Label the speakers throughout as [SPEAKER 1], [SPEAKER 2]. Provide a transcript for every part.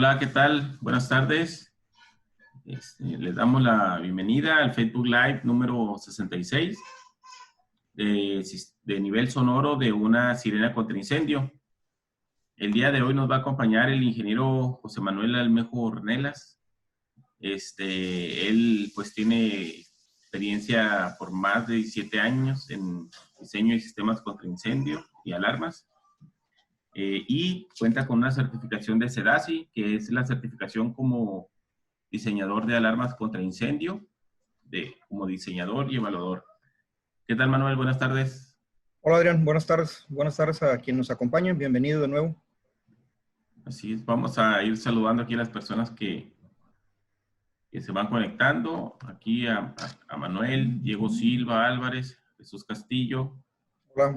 [SPEAKER 1] Hola, ¿qué tal? Buenas tardes. Les damos la bienvenida al Facebook Live número 66 de nivel sonoro de una sirena contra incendio. El día de hoy nos va a acompañar el ingeniero José Manuel Almejo Ornelas. Él pues tiene experiencia por más de 17 años en diseño de sistemas contra incendio y alarmas. Y cuenta con una certificación de SEDASI, que es la certificación como diseñador de alarmas contra incendio, como diseñador y evaluador. ¿Qué tal, Manuel? Buenas tardes.
[SPEAKER 2] Hola, Adrián. Buenas tardes. Buenas tardes a quienes nos acompañan. Bienvenido de nuevo.
[SPEAKER 1] Así es, vamos a ir saludando aquí a las personas que se van conectando. Aquí a Manuel, Diego Silva Álvarez, Jesús Castillo.
[SPEAKER 2] Hola,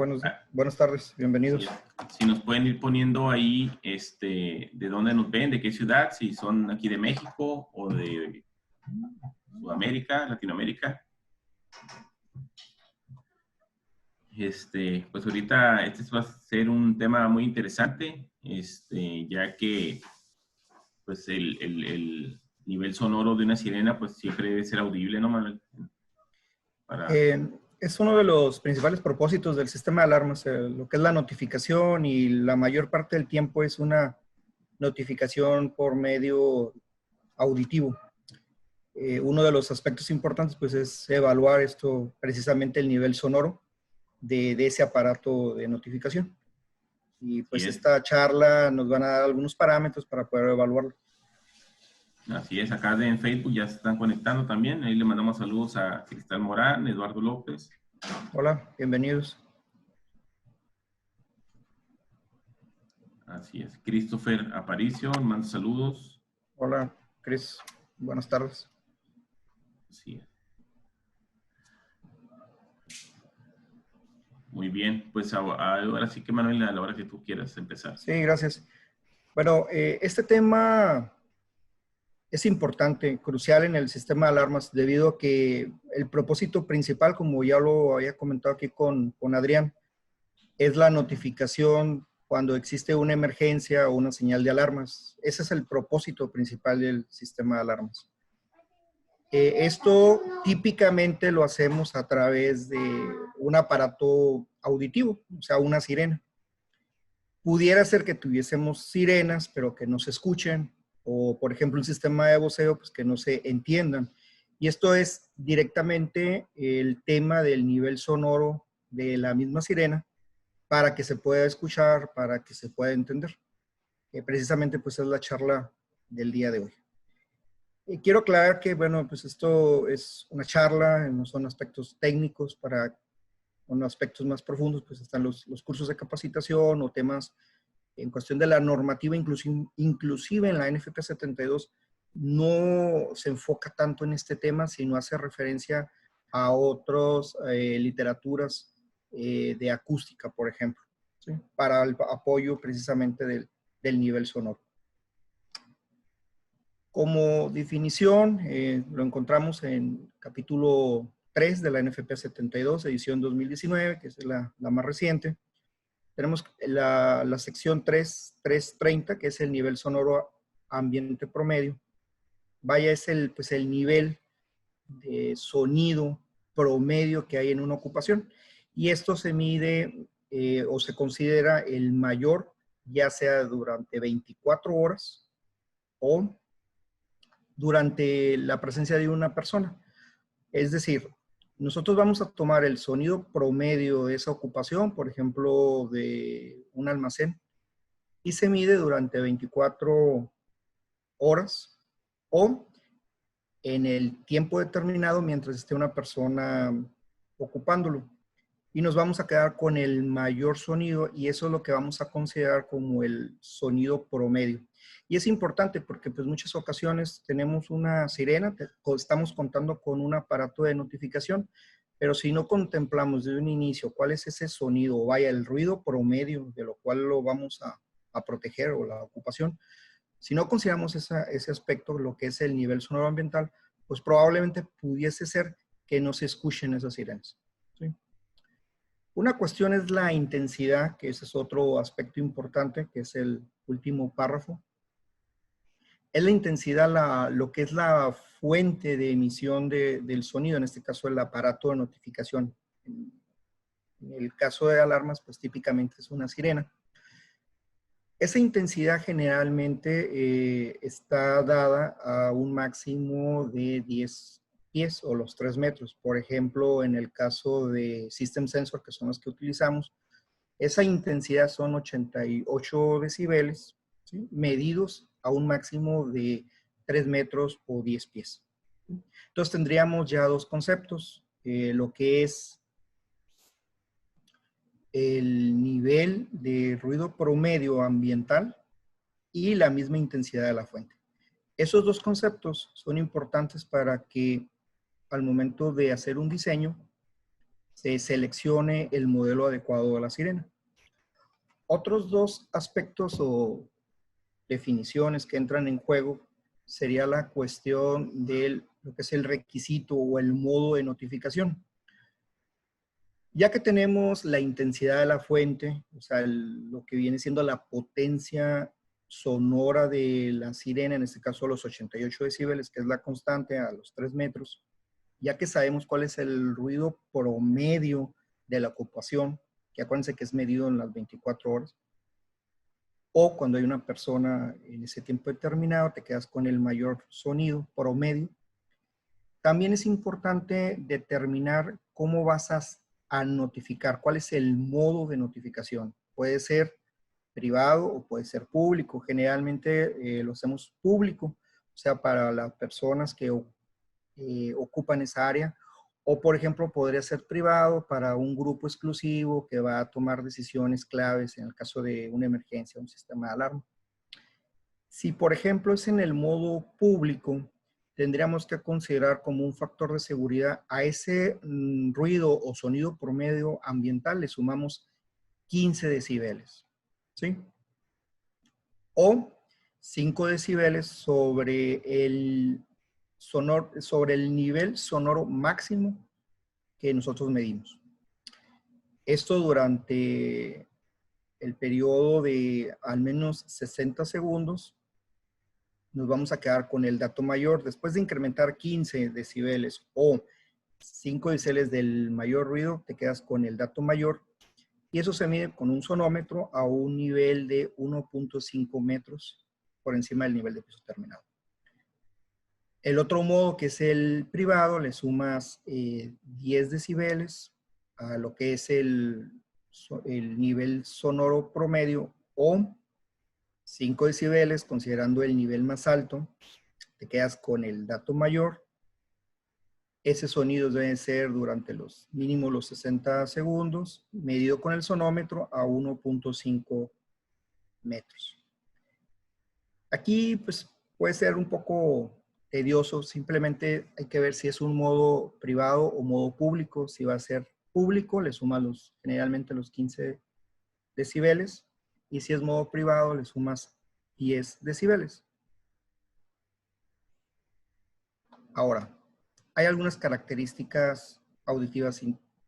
[SPEAKER 2] buenas tardes.
[SPEAKER 1] Sí,
[SPEAKER 2] Bienvenidos.
[SPEAKER 1] si nos pueden ir poniendo ahí de dónde nos ven, de qué ciudad, si son aquí de México o de Sudamérica, Latinoamérica. Pues ahorita este va a ser un tema muy interesante, ya que pues el nivel sonoro de una sirena pues siempre debe ser audible, ¿no, Manuel?
[SPEAKER 2] Es uno de los principales propósitos del sistema de alarmas, lo que es la notificación, y la mayor parte del tiempo es una notificación por medio auditivo. Uno de los aspectos importantes pues es evaluar esto, precisamente el nivel sonoro de ese aparato de notificación. Y pues esta charla nos van a dar algunos parámetros para poder evaluarlo.
[SPEAKER 1] Así es, acá en Facebook ya se están conectando también. Ahí le mandamos saludos a Cristal Morán, Eduardo López.
[SPEAKER 2] Hola, bienvenidos.
[SPEAKER 1] Así es, Christopher Aparicio, manda saludos.
[SPEAKER 2] Hola, Cris. Buenas tardes.
[SPEAKER 1] Así es. Muy bien, pues ahora sí que, Manuel, a la hora que tú quieras empezar.
[SPEAKER 2] Sí, gracias. Bueno, este tema es importante, crucial en el sistema de alarmas, debido a que el propósito principal, como ya lo había comentado aquí con Adrián, es la notificación cuando existe una emergencia o una señal de alarmas. Ese es el propósito principal del sistema de alarmas. Esto típicamente lo hacemos a través de un aparato auditivo, o sea, una sirena. Pudiera ser que tuviésemos sirenas, pero que no se escuchen, o por ejemplo un sistema de voceo, pues que no se entiendan. Y esto es directamente el tema del nivel sonoro de la misma sirena, para que se pueda escuchar, para que se pueda entender. Precisamente pues es la charla del día de hoy. Quiero aclarar que, bueno, pues esto es una charla, no son aspectos técnicos. Para aspectos más profundos, pues están los cursos de capacitación o temas en cuestión de la normativa, inclusive en la NFP 72, no se enfoca tanto en este tema, sino hace referencia a otras literaturas de acústica, por ejemplo, ¿sí? Para el apoyo precisamente del nivel sonoro. Como definición, lo encontramos en capítulo 3 de la NFP 72, edición 2019, que es la más reciente. Tenemos la sección 3.30, que es el nivel sonoro ambiente promedio. Vaya, es el nivel de sonido promedio que hay en una ocupación. Y esto se mide o se considera el mayor, ya sea durante 24 horas o durante la presencia de una persona. Es decir, nosotros vamos a tomar el sonido promedio de esa ocupación, por ejemplo, de un almacén, y se mide durante 24 horas o en el tiempo determinado mientras esté una persona ocupándolo. Y nos vamos a quedar con el mayor sonido, y eso es lo que vamos a considerar como el sonido promedio. Y es importante porque pues muchas ocasiones tenemos una sirena, estamos contando con un aparato de notificación, pero si no contemplamos desde un inicio cuál es ese sonido, o vaya, el ruido promedio de lo cual lo vamos a proteger, o la ocupación, si no consideramos ese aspecto, lo que es el nivel sonoro ambiental, pues probablemente pudiese ser que no se escuchen esas sirenas, ¿sí? Una cuestión es la intensidad, que ese es otro aspecto importante, que es el último párrafo. es la intensidad, lo que es la fuente de emisión del sonido, en este caso el aparato de notificación. En el caso de alarmas, pues típicamente es una sirena. Esa intensidad generalmente está dada a un máximo de 10 pies o los 3 metros. Por ejemplo, en el caso de System Sensor, que son los que utilizamos, esa intensidad son 88 decibeles, ¿sí?, medidos a un máximo de 3 metros o 10 pies. Entonces tendríamos ya dos conceptos, lo que es el nivel de ruido promedio ambiental y la misma intensidad de la fuente. Esos dos conceptos son importantes para que al momento de hacer un diseño se seleccione el modelo adecuado de la sirena. Otros dos aspectos o definiciones que entran en juego sería la cuestión de lo que es el requisito o el modo de notificación. Ya que tenemos la intensidad de la fuente, o sea, lo que viene siendo la potencia sonora de la sirena, en este caso los 88 decibeles, que es la constante a los 3 metros, ya que sabemos cuál es el ruido promedio de la ocupación, que acuérdense que es medido en las 24 horas, o cuando hay una persona en ese tiempo determinado, te quedas con el mayor sonido promedio. También es importante determinar cómo vas a notificar, cuál es el modo de notificación. Puede ser privado o puede ser público. Generalmente lo hacemos público, o sea, para las personas que ocupan esa área. O, por ejemplo, podría ser privado para un grupo exclusivo que va a tomar decisiones claves en el caso de una emergencia o un sistema de alarma. Si, por ejemplo, es en el modo público, tendríamos que considerar como un factor de seguridad a ese ruido o sonido promedio ambiental le sumamos 15 decibeles, ¿sí? O 5 decibeles sobre el nivel sonoro máximo que nosotros medimos. Esto durante el periodo de al menos 60 segundos. Nos vamos a quedar con el dato mayor. Después de incrementar 15 decibeles o 5 decibeles del mayor ruido, te quedas con el dato mayor. Y eso se mide con un sonómetro a un nivel de 1.5 metros por encima del nivel de piso terminado. El otro modo, que es el privado, le sumas 10 decibeles a lo que es el nivel sonoro promedio o 5 decibeles, considerando el nivel más alto, te quedas con el dato mayor. Ese sonido debe ser durante los mínimos los 60 segundos, medido con el sonómetro a 1.5 metros. Aquí pues puede ser un poco tedioso, simplemente hay que ver si es un modo privado o modo público. Si va a ser público, le suma generalmente los 15 decibeles, y si es modo privado, le sumas 10 decibeles. Ahora, hay algunas características auditivas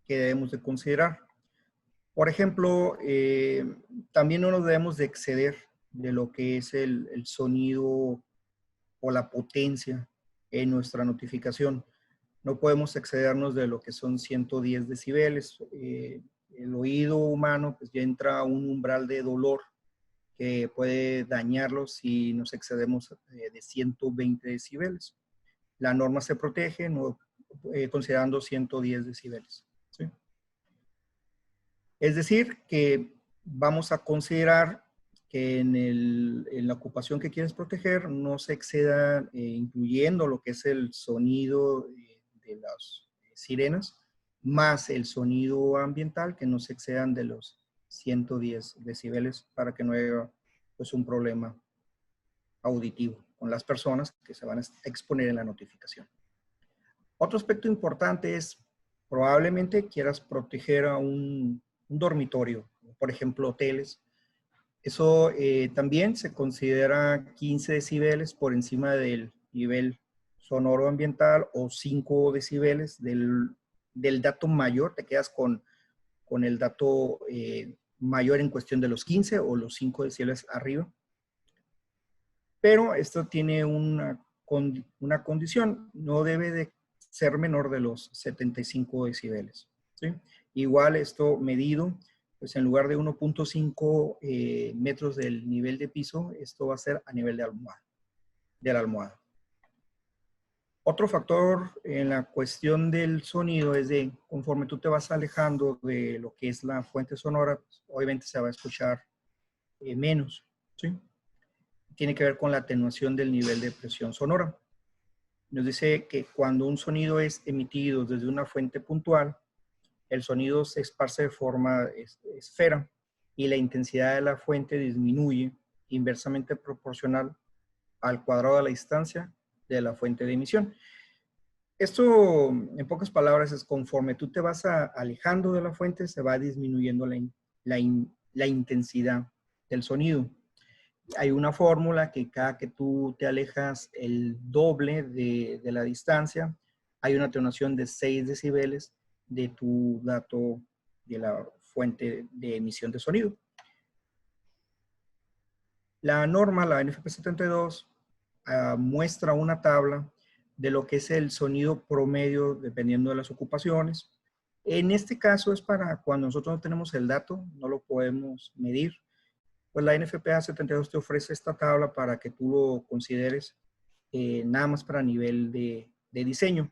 [SPEAKER 2] que debemos de considerar. Por ejemplo, también no nos debemos de exceder de lo que es el sonido o la potencia en nuestra notificación. No podemos excedernos de lo que son 110 decibeles. El oído humano pues ya entra a un umbral de dolor que puede dañarlo si nos excedemos de 120 decibeles. La norma se protege considerando 110 decibeles, ¿sí? Es decir, que vamos a considerar que en la ocupación que quieres proteger no se exceda, incluyendo lo que es el sonido de las sirenas, más el sonido ambiental, que no se excedan de los 110 decibeles para que no haya pues, un problema auditivo con las personas que se van a exponer en la notificación. Otro aspecto importante es, probablemente quieras proteger a un dormitorio, por ejemplo, hoteles. Eso también se considera 15 decibeles por encima del nivel sonoro ambiental o 5 decibeles del dato mayor. Te quedas con el dato mayor en cuestión de los 15 o los 5 decibeles arriba. pero esto tiene una condición, no debe de ser menor de los 75 decibeles, ¿sí? Igual esto medido, pues en lugar de 1.5 metros del nivel de piso, esto va a ser a nivel de la almohada. Otro factor en la cuestión del sonido es de conforme tú te vas alejando de lo que es la fuente sonora, pues, obviamente se va a escuchar menos, ¿sí? Tiene que ver con la atenuación del nivel de presión sonora. Nos dice que cuando un sonido es emitido desde una fuente puntual, el sonido se esparce de forma esfera y la intensidad de la fuente disminuye inversamente proporcional al cuadrado de la distancia de la fuente de emisión. Esto, en pocas palabras, es conforme tú te vas alejando de la fuente, se va disminuyendo la intensidad del sonido. Hay una fórmula que cada que tú te alejas el doble de la distancia, hay una atenuación de 6 decibeles de tu dato de la fuente de emisión de sonido. La norma, la NFP 72, muestra una tabla de lo que es el sonido promedio dependiendo de las ocupaciones. En este caso es para cuando nosotros no tenemos el dato, no lo podemos medir. Pues la NFPA 72 te ofrece esta tabla para que tú lo consideres nada más para nivel de diseño.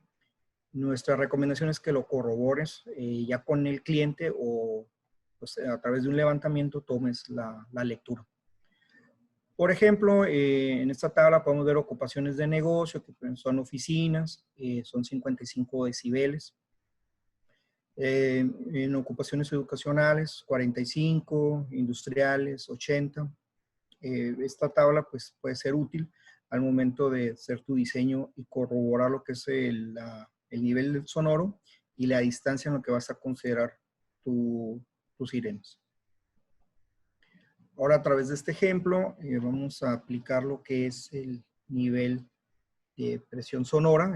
[SPEAKER 2] Nuestra recomendación es que lo corrobores ya con el cliente o pues, a través de un levantamiento tomes la lectura. Por ejemplo, en esta tabla podemos ver ocupaciones de negocio, que son oficinas, son 55 decibeles. En ocupaciones educacionales, 45, industriales, 80. Esta tabla pues, puede ser útil al momento de hacer tu diseño y corroborar lo que es el nivel sonoro y la distancia en lo que vas a considerar tus sirenas. Ahora, a través de este ejemplo, vamos a aplicar lo que es el nivel de presión sonora,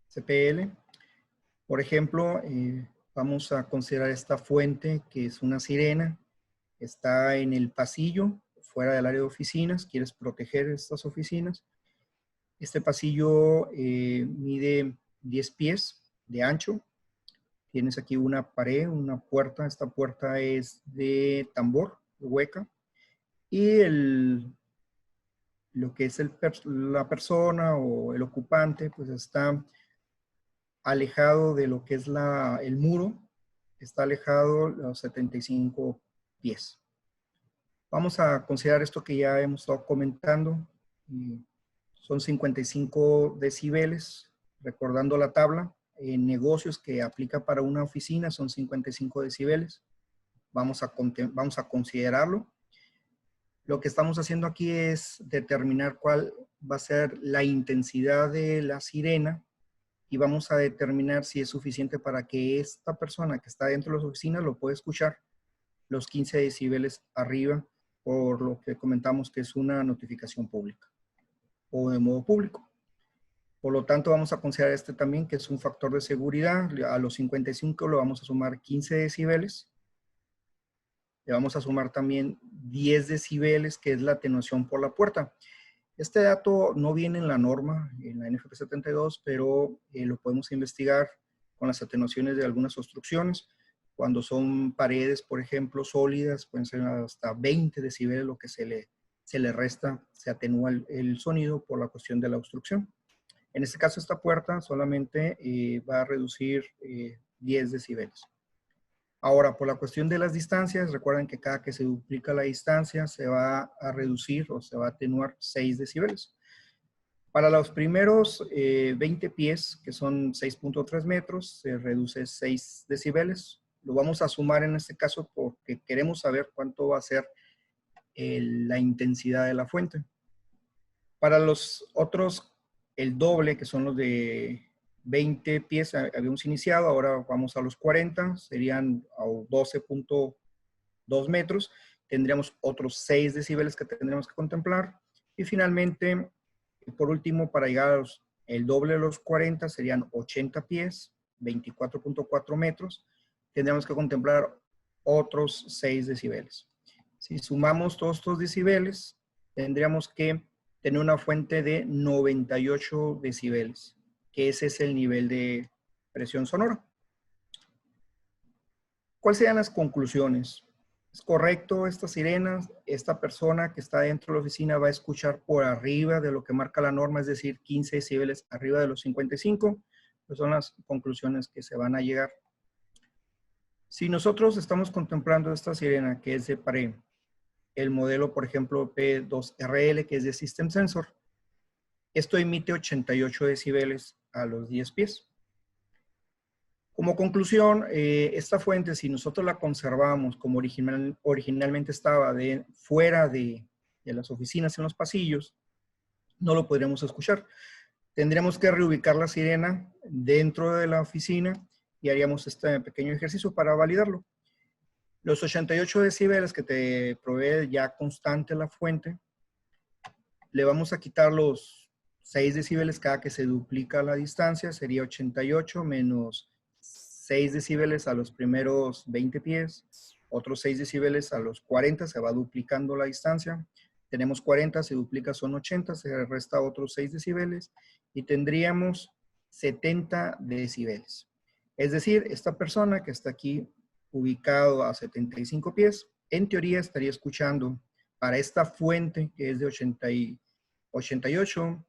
[SPEAKER 2] CPL. Por ejemplo, vamos a considerar esta fuente que es una sirena. Está en el pasillo, fuera del área de oficinas. Quieres proteger estas oficinas. Este pasillo mide 10 pies de ancho. Tienes aquí una pared, una puerta. Esta puerta es de tambor, hueca. Y lo que es la persona o el ocupante, pues está alejado de lo que es el muro. Está alejado los 75 pies. Vamos a considerar esto que ya hemos estado comentando. Son 55 decibeles, recordando la tabla. En negocios que aplica para una oficina son 55 decibeles. Vamos a considerarlo. Lo que estamos haciendo aquí es determinar cuál va a ser la intensidad de la sirena y vamos a determinar si es suficiente para que esta persona que está dentro de las oficinas lo pueda escuchar los 15 decibeles arriba, por lo que comentamos que es una notificación pública o de modo público. Por lo tanto, vamos a considerar este también, que es un factor de seguridad. A los 55 le vamos a sumar 15 decibeles. Le vamos a sumar también 10 decibeles, que es la atenuación por la puerta. Este dato no viene en la norma, en la NFP 72, pero lo podemos investigar con las atenuaciones de algunas obstrucciones. Cuando son paredes, por ejemplo, sólidas, pueden ser hasta 20 decibeles lo que se le resta, se atenúa el sonido por la cuestión de la obstrucción. En este caso, esta puerta solamente va a reducir 10 decibeles. Ahora, por la cuestión de las distancias, recuerden que cada que se duplica la distancia se va a reducir o se va a atenuar 6 decibeles. Para los primeros 20 pies, que son 6.3 metros, se reduce 6 decibeles. Lo vamos a sumar en este caso porque queremos saber cuánto va a ser la intensidad de la fuente. Para los otros, el doble, que son los de 20 pies, habíamos iniciado, ahora vamos a los 40, serían 12.2 metros. Tendríamos otros 6 decibeles que tendríamos que contemplar. Y finalmente, por último, para llegar el doble de los 40, serían 80 pies, 24.4 metros. Tendríamos que contemplar otros 6 decibeles. Si sumamos todos estos decibeles, tendríamos que tener una fuente de 98 decibeles, que ese es el nivel de presión sonora. ¿Cuáles serían las conclusiones? ¿Es correcto estas sirenas? Esta persona que está dentro de la oficina va a escuchar por arriba de lo que marca la norma, es decir, 15 decibeles arriba de los 55. Pues son las conclusiones que se van a llegar. Si nosotros estamos contemplando esta sirena que es de pared, el modelo, por ejemplo, P2RL, que es de System Sensor, esto emite 88 decibeles a los 10 pies. Como conclusión, esta fuente, si nosotros la conservamos como originalmente estaba fuera de las oficinas en los pasillos, no lo podríamos escuchar. Tendríamos que reubicar la sirena dentro de la oficina y haríamos este pequeño ejercicio para validarlo. Los 88 decibeles que te provee ya constante la fuente, le vamos a quitar los 6 decibeles cada que se duplica la distancia, sería 88 menos 6 decibeles a los primeros 20 pies, otros 6 decibeles a los 40, se va duplicando la distancia. Tenemos 40, se duplica, son 80, se resta otros 6 decibeles y tendríamos 70 decibeles. Es decir, esta persona que está aquí ubicado a 75 pies, en teoría estaría escuchando para esta fuente que es de 88,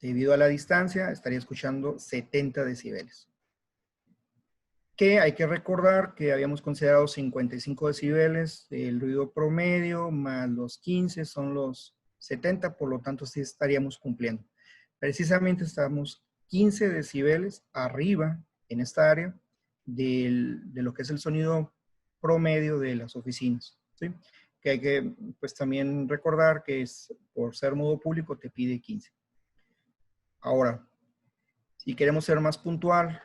[SPEAKER 2] debido a la distancia, estaría escuchando 70 decibeles. Que hay que recordar que habíamos considerado 55 decibeles del ruido promedio, más los 15 son los 70, por lo tanto sí estaríamos cumpliendo. Precisamente estamos 15 decibeles arriba en esta área de lo que es el sonido promedio de las oficinas, ¿sí? Que hay que pues también recordar que por ser modo público te pide 15. Ahora, si queremos ser más puntual,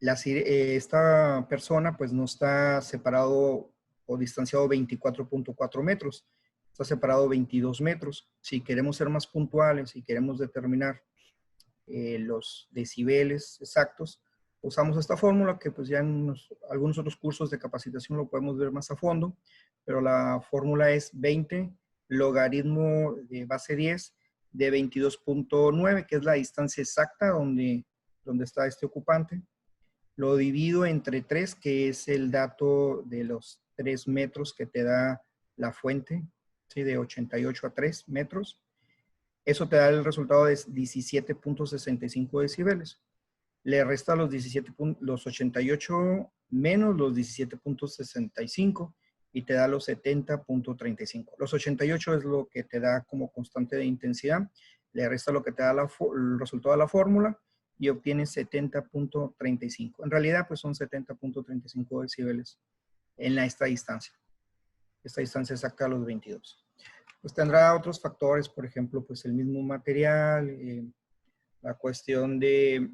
[SPEAKER 2] esta persona pues no está separado o distanciado 24.4 metros, está separado 22 metros. Si queremos ser más puntuales y queremos determinar los decibeles exactos, usamos esta fórmula que pues ya en algunos otros cursos de capacitación lo podemos ver más a fondo, pero la fórmula es 20 logaritmo de base 10 de 22.9, que es la distancia exacta donde está este ocupante. Lo divido entre 3, que es el dato de los 3 metros que te da la fuente, ¿sí? De 88 a 3 metros. Eso te da el resultado de 17.65 decibeles. Le resta los 88 menos los 17.65 y te da los 70.35. Los 88 es lo que te da como constante de intensidad. Le resta lo que te da el resultado de la fórmula y obtienes 70.35. En realidad, pues son 70.35 decibeles en esta distancia. Esta distancia exacta a los 22. Pues tendrá otros factores, por ejemplo, pues el mismo material, la cuestión de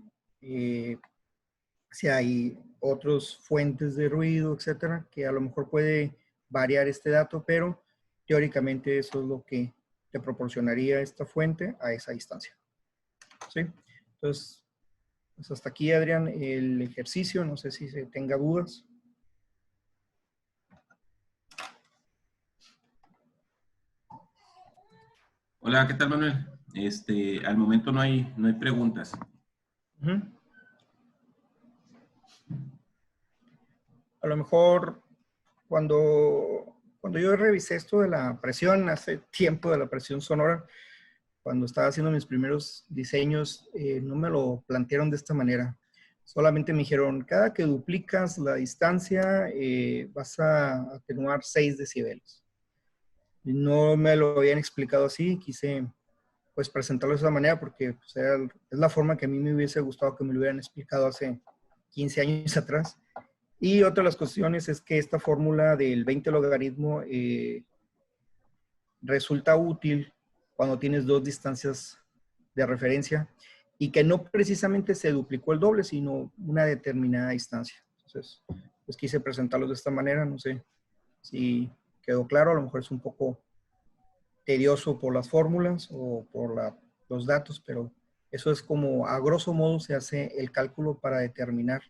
[SPEAKER 2] si hay otras fuentes de ruido, etcétera, que a lo mejor puede variar este dato, pero teóricamente eso es lo que te proporcionaría esta fuente a esa distancia. ¿Sí? Entonces, pues hasta aquí, Adrián, el ejercicio. No sé si se tenga dudas.
[SPEAKER 1] Hola, ¿qué tal, Manuel? Al momento no hay preguntas.
[SPEAKER 2] A lo mejor cuando yo revisé esto de la presión, hace tiempo, de la presión sonora, cuando estaba haciendo mis primeros diseños, no me lo plantearon de esta manera. Solamente me dijeron, cada que duplicas la distancia, vas a atenuar 6 decibeles. Y no me lo habían explicado así, quise pues presentarlo de esa manera porque pues, es la forma que a mí me hubiese gustado que me lo hubieran explicado hace 15 años atrás. Y otra de las cuestiones es que esta fórmula del 20 logaritmo resulta útil cuando tienes 2 distancias de referencia y que no precisamente se duplicó el doble, sino una determinada distancia. Entonces, pues quise presentarlo de esta manera. No sé si quedó claro, a lo mejor es un poco tedioso por las fórmulas o por los datos, pero eso es como a grosso modo se hace el cálculo para determinar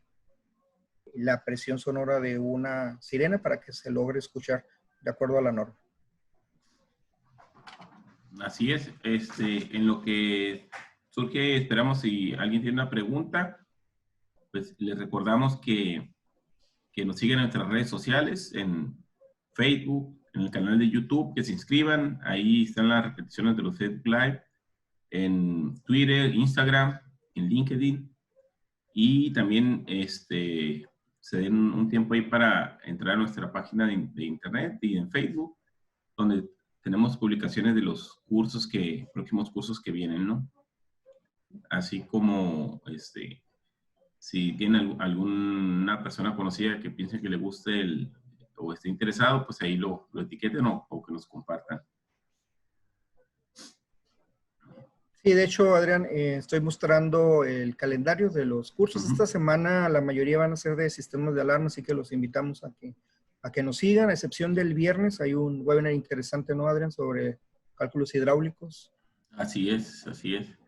[SPEAKER 2] la presión sonora de una sirena para que se logre escuchar de acuerdo a la norma.
[SPEAKER 1] Así es. En lo que surge, esperamos si alguien tiene una pregunta, pues les recordamos que nos sigan en nuestras redes sociales, en Facebook, en el canal de YouTube, que se inscriban. Ahí están las repeticiones de los Facebook Live, en Twitter, Instagram, en LinkedIn. Y también se den un tiempo ahí para entrar a nuestra página de internet y en Facebook, donde tenemos publicaciones de los próximos cursos que vienen, ¿no? Así como, si tiene alguna persona conocida que piense que le guste o esté interesado, pues ahí lo etiqueten o que nos compartan.
[SPEAKER 2] Sí, de hecho, Adrián, estoy mostrando el calendario de los cursos. Esta semana la mayoría van a ser de sistemas de alarma, así que los invitamos a que nos sigan, a excepción del viernes. Hay un webinar interesante, ¿no, Adrián? Sobre cálculos hidráulicos.
[SPEAKER 1] Así es, así es.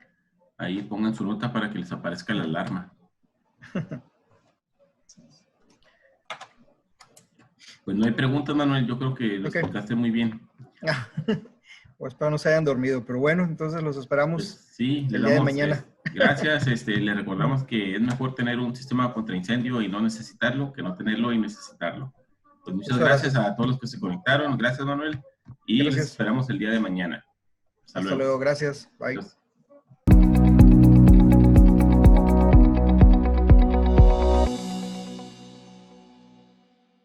[SPEAKER 1] Ahí pongan su nota para que les aparezca la alarma. Pues no hay preguntas, Manuel. Yo creo que lo explicaste muy bien.
[SPEAKER 2] Pues espero no se hayan dormido, pero bueno, entonces los esperamos
[SPEAKER 1] pues sí,
[SPEAKER 2] el día de mañana.
[SPEAKER 1] Gracias. Le recordamos que es mejor tener un sistema contra incendio y no necesitarlo que no tenerlo y necesitarlo. Pues muchas gracias a todos los que se conectaron. Gracias, Manuel. Y los esperamos el día de mañana.
[SPEAKER 2] Hasta luego. Gracias. Bye. Adiós.